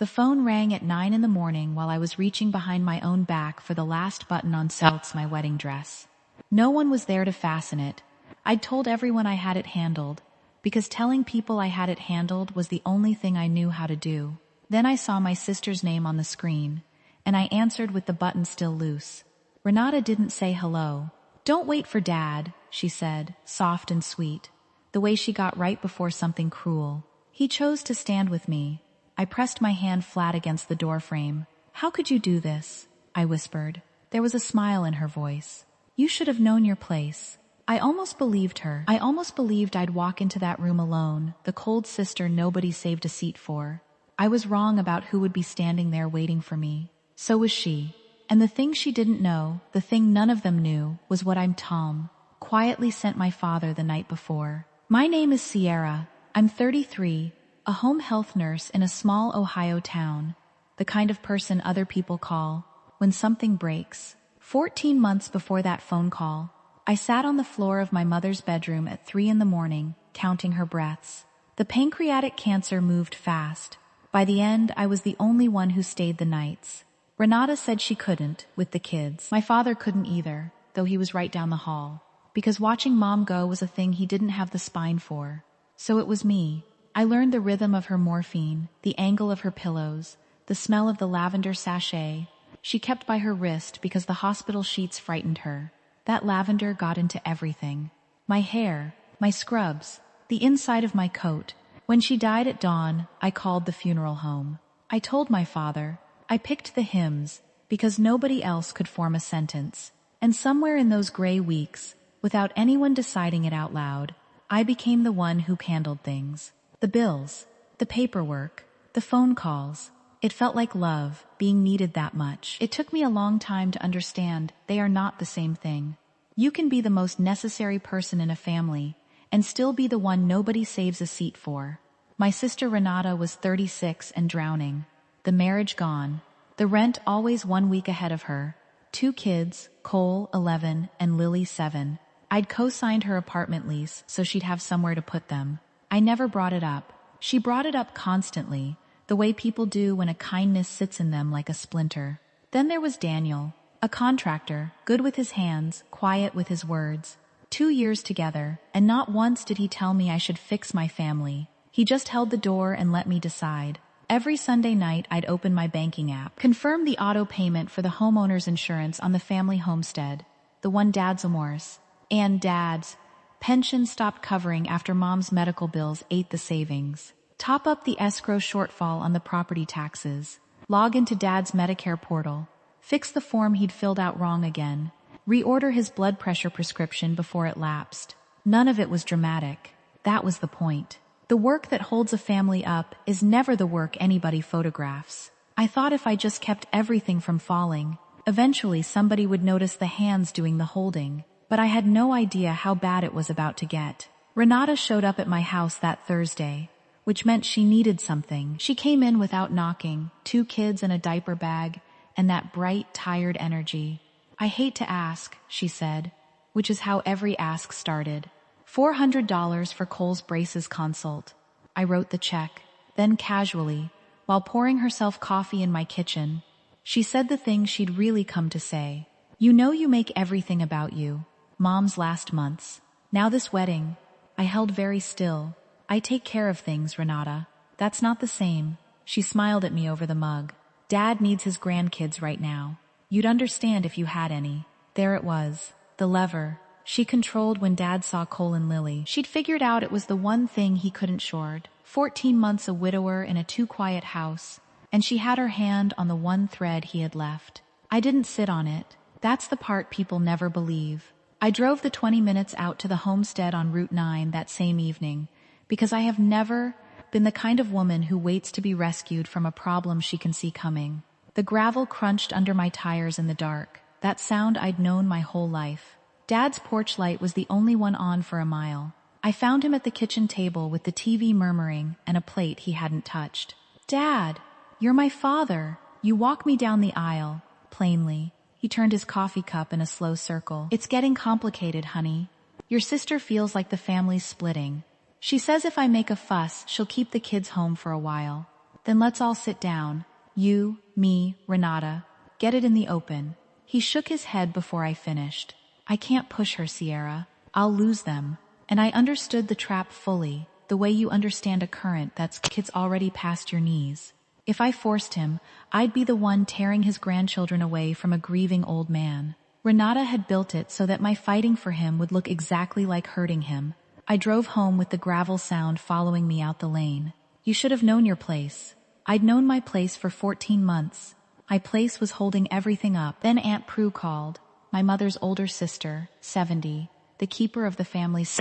The phone rang at 9 in the morning while I was reaching behind my own back for the last button on Selt's my wedding dress. No one was there to fasten it. I'd told everyone I had it handled, because telling people I had it handled was the only thing I knew how to do. Then I saw my sister's name on the screen, and I answered with the button still loose. Renata didn't say hello. "Don't wait for Dad," she said, soft and sweet, the way she got right before something cruel. He chose to stand with me. I pressed my hand flat against the doorframe. "How could you do this?" I whispered. There was a smile in her voice. "You should have known your place." I almost believed her. I almost believed I'd walk into that room alone, the cold sister nobody saved a seat for. I was wrong about who would be standing there waiting for me. So was she. And the thing she didn't know, the thing none of them knew, was what Tom quietly sent my father the night before. "My name is Sierra. I'm 33, a home health nurse in a small Ohio town, the kind of person other people call when something breaks." 14 months before that phone call, I sat on the floor of my mother's bedroom at 3 in the morning, counting her breaths. The pancreatic cancer moved fast. By the end, I was the only one who stayed the nights. Renata said she couldn't, with the kids. My father couldn't either, though he was right down the hall, because watching Mom go was a thing he didn't have the spine for. So it was me. I learned the rhythm of her morphine, the angle of her pillows, the smell of the lavender sachet she kept by her wrist because the hospital sheets frightened her. That lavender got into everything. My hair, my scrubs, the inside of my coat. When she died at dawn, I called the funeral home. I told my father. I picked the hymns, because nobody else could form a sentence. And somewhere in those gray weeks, without anyone deciding it out loud, I became the one who handled things. The bills, the paperwork, the phone calls. It felt like love, being needed that much. It took me a long time to understand they are not the same thing. You can be the most necessary person in a family and still be the one nobody saves a seat for. My sister Renata was 36 and drowning. The marriage gone. The rent always 1 week ahead of her. 2 kids, Cole, 11, and Lily, 7. I'd co-signed her apartment lease so she'd have somewhere to put them. I never brought it up. She brought it up constantly, the way people do when a kindness sits in them like a splinter. Then there was Daniel, a contractor, good with his hands, quiet with his words. 2 years together, and not once did he tell me I should fix my family. He just held the door and let me decide. Every Sunday night I'd open my banking app, confirm the auto payment for the homeowner's insurance on the family homestead, the one Dad's amorse, and Dad's pension stopped covering after Mom's medical bills ate the savings. Top up the escrow shortfall on the property taxes. Log into Dad's Medicare portal. Fix the form he'd filled out wrong again. Reorder his blood pressure prescription before it lapsed. None of it was dramatic. That was the point. The work that holds a family up is never the work anybody photographs. I thought if I just kept everything from falling, eventually somebody would notice the hands doing the holding. But I had no idea how bad it was about to get. Renata showed up at my house that Thursday, which meant she needed something. She came in without knocking, 2 kids and a diaper bag, and that bright, tired energy. "I hate to ask," she said, which is how every ask started. $400 for Cole's braces consult. I wrote the check. Then casually, while pouring herself coffee in my kitchen, she said the thing she'd really come to say. "You know you make everything about you. Mom's last months. Now this wedding." I held very still. "I take care of things, Renata. That's not the same." She smiled at me over the mug. "Dad needs his grandkids right now. You'd understand if you had any." There it was. The lever she controlled when Dad saw Cole and Lily. She'd figured out it was the one thing he couldn't short. 14 months a widower in a too-quiet house, and she had her hand on the one thread he had left. I didn't sit on it. That's the part people never believe. I drove the 20 minutes out to the homestead on Route 9 that same evening, because I have never been the kind of woman who waits to be rescued from a problem she can see coming. The gravel crunched under my tires in the dark, that sound I'd known my whole life. Dad's porch light was the only one on for a mile. I found him at the kitchen table with the TV murmuring and a plate he hadn't touched. "Dad, you're my father. You walk me down the aisle." Plainly, he turned his coffee cup in a slow circle. "It's getting complicated, honey. Your sister feels like the family's splitting. She says if I make a fuss, she'll keep the kids home for a while. Then let's all sit down. You, me, Renata. Get it in the open. He shook his head before I finished. I can't push her, Sierra. I'll lose them. And I understood the trap fully, the way you understand a current that's kids already past your knees. If I forced him, I'd be the one tearing his grandchildren away from a grieving old man. Renata had built it so that my fighting for him would look exactly like hurting him. I drove home with the gravel sound following me out the lane. You should have known your place. I'd known my place for 14 months. My place was holding everything up. Then Aunt Prue called, my mother's older sister, 70, the keeper of the family's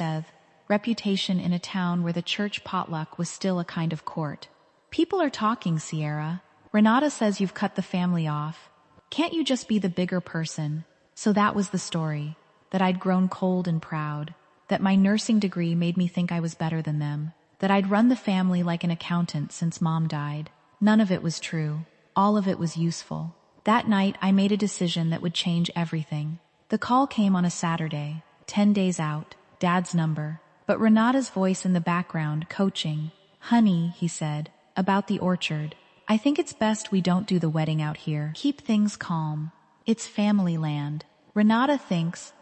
reputation in a town where the church potluck was still a kind of court. People are talking, Sierra. Renata says you've cut the family off. Can't you just be the bigger person? So that was the story, that I'd grown cold and proud, that my nursing degree made me think I was better than them, that I'd run the family like an accountant since Mom died. None of it was true. All of it was useful. That night, I made a decision that would change everything. The call came on a Saturday, 10 days out, Dad's number, but Renata's voice in the background, coaching. Honey, he said, about the orchard. I think it's best we don't do the wedding out here. Keep things calm. It's family land. Renata thinks,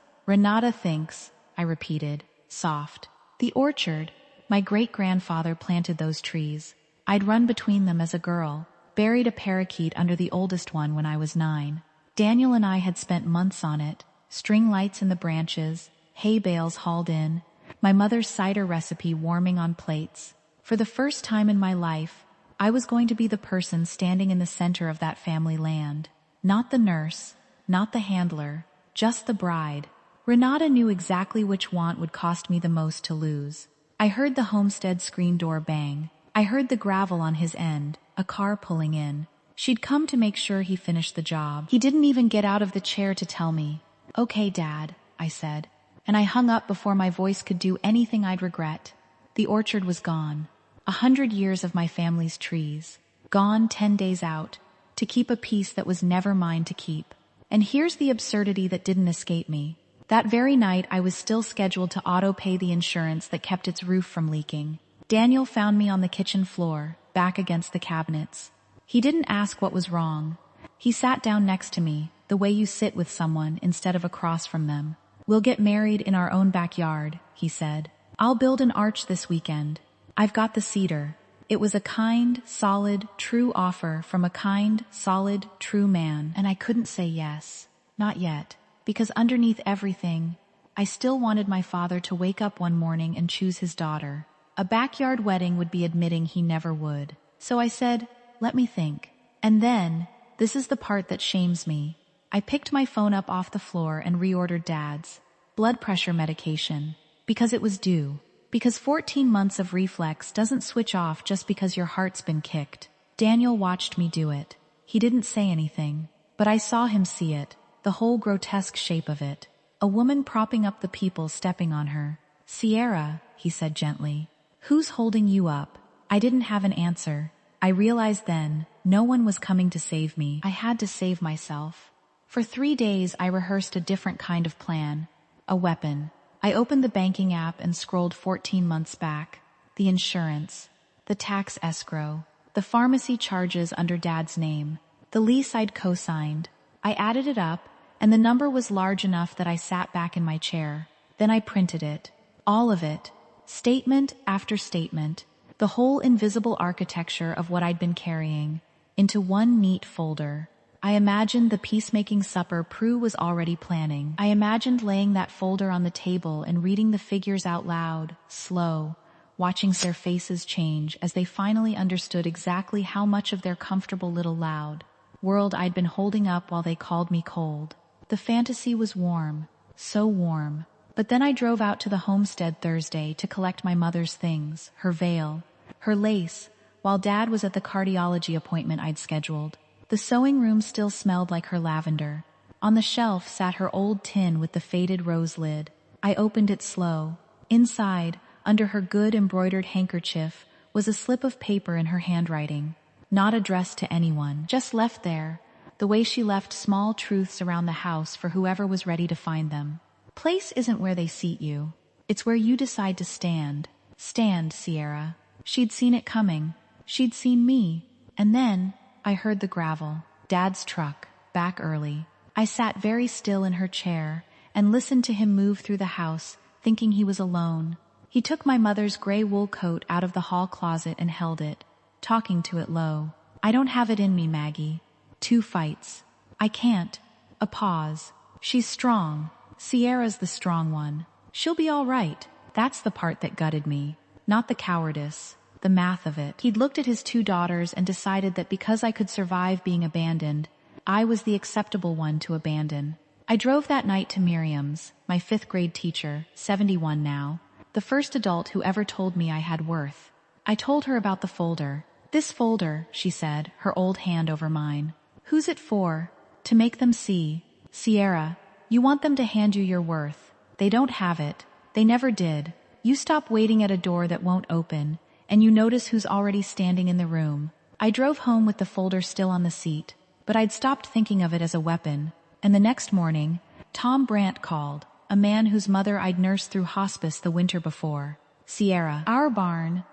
I repeated, soft. The orchard. My great-grandfather planted those trees. I'd run between them as a girl, buried a parakeet under the oldest one when I was 9. Daniel and I had spent months on it, string lights in the branches, hay bales hauled in, my mother's cider recipe warming on plates. For the first time in my life, I was going to be the person standing in the center of that family land. Not the nurse, not the handler, just the bride. Renata knew exactly which want would cost me the most to lose. I heard the homestead screen door bang. I heard the gravel on his end, a car pulling in. She'd come to make sure he finished the job. He didn't even get out of the chair to tell me. Okay, Dad, I said. And I hung up before my voice could do anything I'd regret. The orchard was gone. 100 years of my family's trees. Gone 10 days out, to keep a piece that was never mine to keep. And here's the absurdity that didn't escape me. That very night, I was still scheduled to auto-pay the insurance that kept its roof from leaking. Daniel found me on the kitchen floor, back against the cabinets. He didn't ask what was wrong. He sat down next to me, the way you sit with someone instead of across from them. We'll get married in our own backyard, he said. I'll build an arch this weekend. I've got the cedar. It was a kind, solid, true offer from a kind, solid, true man, and I couldn't say yes. Not yet. Because underneath everything, I still wanted my father to wake up one morning and choose his daughter. A backyard wedding would be admitting he never would. So I said, let me think. And then, this is the part that shames me. I picked my phone up off the floor and reordered Dad's blood pressure medication. Because it was due. Because 14 months of reflex doesn't switch off just because your heart's been kicked. Daniel watched me do it. He didn't say anything, but I saw him see it. The whole grotesque shape of it. A woman propping up the people stepping on her. Sierra, he said gently. Who's holding you up? I didn't have an answer. I realized then, no one was coming to save me. I had to save myself. For 3 days I rehearsed a different kind of plan. A weapon. I opened the banking app and scrolled 14 months back. The insurance. The tax escrow. The pharmacy charges under Dad's name. The lease I'd co-signed. I added it up, and the number was large enough that I sat back in my chair. Then I printed it. All of it. Statement after statement. The whole invisible architecture of what I'd been carrying. Into one neat folder. I imagined the peacemaking supper Prue was already planning. I imagined laying that folder on the table and reading the figures out loud, slow, watching their faces change as they finally understood exactly how much of their comfortable little loud world I'd been holding up while they called me cold. The fantasy was warm, so warm. But then I drove out to the homestead Thursday to collect my mother's things, her veil, her lace, while Dad was at the cardiology appointment I'd scheduled. The sewing room still smelled like her lavender. On the shelf sat her old tin with the faded rose lid. I opened it slow. Inside, under her good embroidered handkerchief, was a slip of paper in her handwriting. Not addressed to anyone, just left there, the way she left small truths around the house for whoever was ready to find them. Place isn't where they seat you. It's where you decide to stand. Stand, Sierra. She'd seen it coming. She'd seen me. And then I heard the gravel. Dad's truck, back early. I sat very still in her chair and listened to him move through the house, thinking he was alone. He took my mother's gray wool coat out of the hall closet and held it, talking to it low. I don't have it in me, Maggie. 2 fights. I can't. A pause. She's strong. Sierra's the strong one. She'll be all right. That's the part that gutted me. Not the cowardice. The math of it. He'd looked at his 2 daughters and decided that because I could survive being abandoned, I was the acceptable one to abandon. I drove that night to Miriam's, my 5th grade teacher, 71 now, the first adult who ever told me I had worth. I told her about the folder. This folder, she said, her old hand over mine. Who's it for? To make them see. Sierra, you want them to hand you your worth. They don't have it. They never did. You stop waiting at a door that won't open, and you notice who's already standing in the room. I drove home with the folder still on the seat, but I'd stopped thinking of it as a weapon, and the next morning, Tom Brandt called, a man whose mother I'd nursed through hospice the winter before. Sierra, our barn,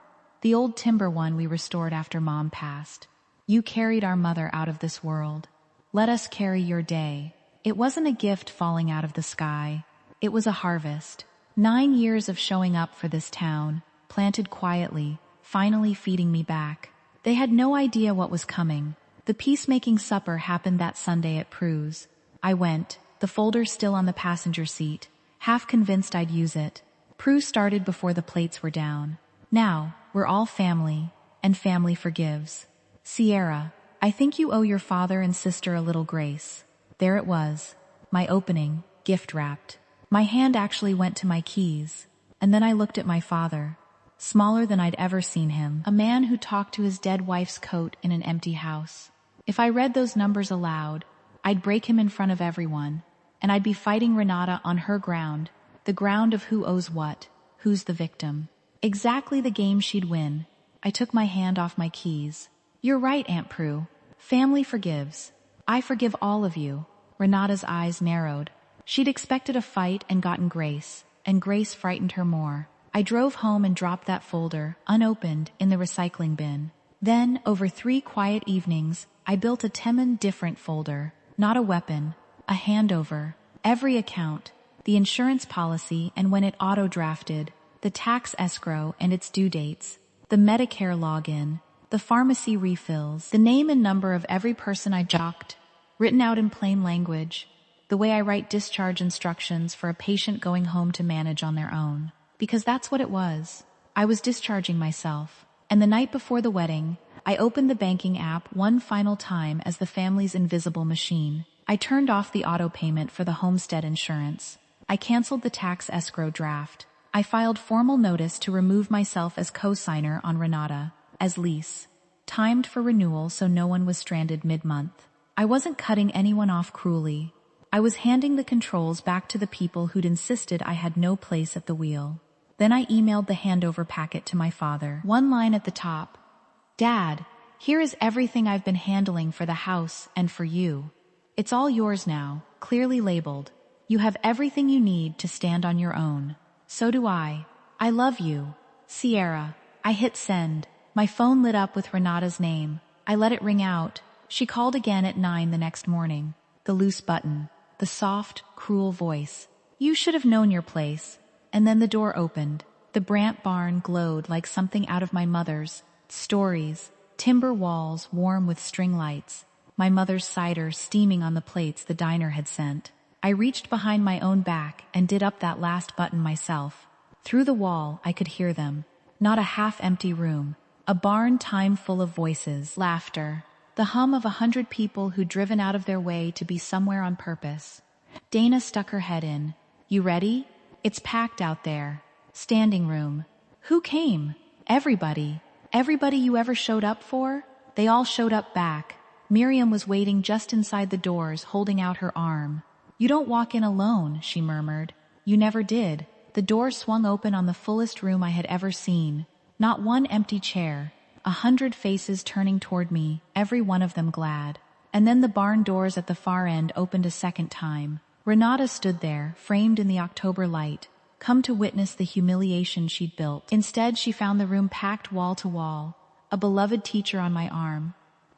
the old timber one we restored after Mom passed. You carried our mother out of this world. Let us carry your day. It wasn't a gift falling out of the sky. It was a harvest. 9 years of showing up for this town, planted quietly, finally feeding me back. They had no idea what was coming. The peacemaking supper happened that Sunday at Prue's. I went, the folder still on the passenger seat, half convinced I'd use it. Prue started before the plates were down. Now, we're all family, and family forgives. Sierra, I think you owe your father and sister a little grace. There it was, my opening, gift-wrapped. My hand actually went to my keys, and then I looked at my father, smaller than I'd ever seen him, a man who talked to his dead wife's coat in an empty house. If I read those numbers aloud, I'd break him in front of everyone, and I'd be fighting Renata on her ground, the ground of who owes what, who's the victim. Exactly the game she'd win. I took my hand off my keys. You're right, Aunt Prue. Family forgives. I forgive all of you. Renata's eyes narrowed. She'd expected a fight and gotten grace, and grace frightened her more. I drove home and dropped that folder, unopened, in the recycling bin. Then, over 3 quiet evenings, I built a 10 different folder. Not a weapon, a handover, every account, the insurance policy and when it auto-drafted, the tax escrow and its due dates, the Medicare login, the pharmacy refills, the name and number of every person I jocked, written out in plain language, the way I write discharge instructions for a patient going home to manage on their own. Because that's what it was. I was discharging myself. And the night before the wedding, I opened the banking app one final time as the family's invisible machine. I turned off the auto payment for the homestead insurance. I canceled the tax escrow draft. I filed formal notice to remove myself as co-signer on Renata, as lease, timed for renewal so no one was stranded mid-month. I wasn't cutting anyone off cruelly. I was handing the controls back to the people who'd insisted I had no place at the wheel. Then I emailed the handover packet to my father. One line at the top. Dad, here is everything I've been handling for the house and for you. It's all yours now, clearly labeled. You have everything you need to stand on your own. So do I. I love you. Sierra. I hit send. My phone lit up with Renata's name. I let it ring out. She called again at 9 the next morning. The loose button. The soft, cruel voice. You should have known your place. And then the door opened. The Brandt barn glowed like something out of my mother's. Stories. Timber walls warm with string lights. My mother's cider steaming on the plates the diner had sent. I reached behind my own back and did up that last button myself. Through the wall, I could hear them. Not a half-empty room. A barn time full of voices, laughter. The hum of 100 people who'd driven out of their way to be somewhere on purpose. Dana stuck her head in. You ready? It's packed out there. Standing room. Who came? Everybody. Everybody you ever showed up for? They all showed up back. Miriam was waiting just inside the doors, holding out her arm. You don't walk in alone, she murmured. You never did. The door swung open on the fullest room I had ever seen. Not one empty chair. 100 faces turning toward me, every one of them glad. And then the barn doors at the far end opened a second time. Renata stood there, framed in the October light, come to witness the humiliation she'd built. Instead, she found the room packed wall to wall, a beloved teacher on my arm,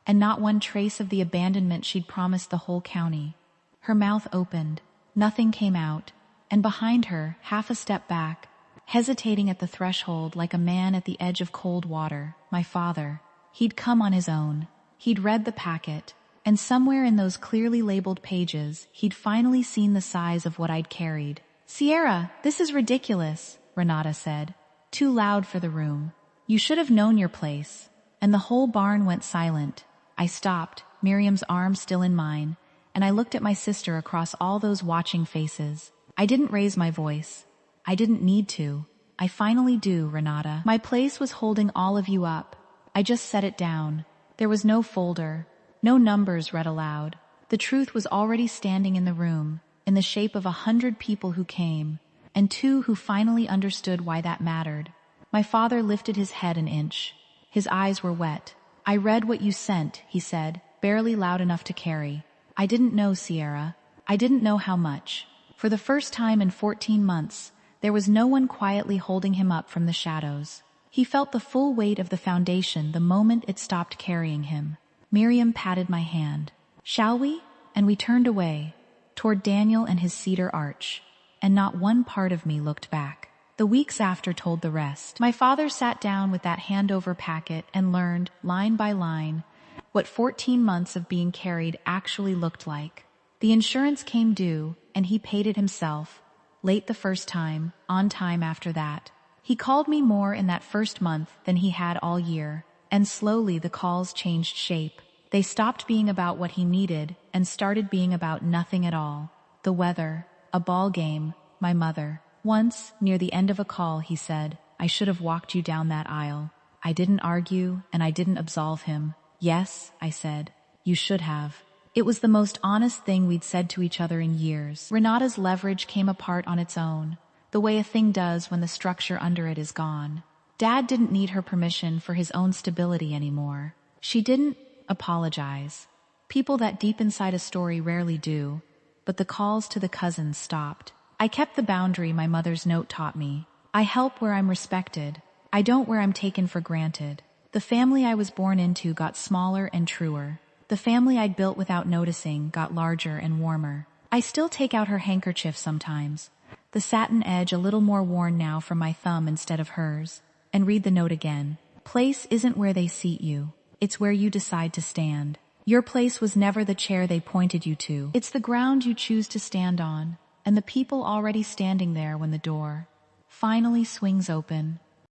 and not one trace of the abandonment she'd promised the whole county. Her mouth opened, nothing came out, and behind her, half a step back, hesitating at the threshold like a man at the edge of cold water, my father. He'd come on his own. He'd read the packet, and somewhere in those clearly labeled pages, he'd finally seen the size of what I'd carried. "Sierra, this is ridiculous," Renata said, too loud for the room. "You should have known your place." And the whole barn went silent. I stopped, Miriam's arm still in mine, and I looked at my sister across all those watching faces. I didn't raise my voice. I didn't need to. I finally do, Renata. My place was holding all of you up. I just set it down. There was no folder, no numbers read aloud. The truth was already standing in the room, in the shape of 100 people who came, and 2 who finally understood why that mattered. My father lifted his head an inch. His eyes were wet. "I read what you sent," he said, barely loud enough to carry. "I didn't know, Sierra. I didn't know how much." For the first time in 14 months, there was no one quietly holding him up from the shadows. He felt the full weight of the foundation the moment it stopped carrying him. Miriam patted my hand. "Shall we?" And we turned away, toward Daniel and his cedar arch, and not one part of me looked back. The weeks after told the rest. My father sat down with that handover packet and learned, line by line, what 14 months of being carried actually looked like. The insurance came due, and he paid it himself, late the first time, on time after that. He called me more in that first month than he had all year, and slowly the calls changed shape. They stopped being about what he needed and started being about nothing at all. The weather, a ball game, my mother. Once, near the end of a call, he said, "I should have walked you down that aisle." I didn't argue, and I didn't absolve him. "Yes," I said, "you should have." It was the most honest thing we'd said to each other in years. Renata's leverage came apart on its own, the way a thing does when the structure under it is gone. Dad didn't need her permission for his own stability anymore. She didn't apologize. People that deep inside a story rarely do, but the calls to the cousins stopped. I kept the boundary my mother's note taught me. I help where I'm respected. I don't where I'm taken for granted. The family I was born into got smaller and truer. The family I'd built without noticing got larger and warmer. I still take out her handkerchief sometimes, the satin edge a little more worn now from my thumb instead of hers, and read the note again. Place isn't where they seat you. It's where you decide to stand. Your place was never the chair they pointed you to. It's the ground you choose to stand on, and the people already standing there when the door finally swings open.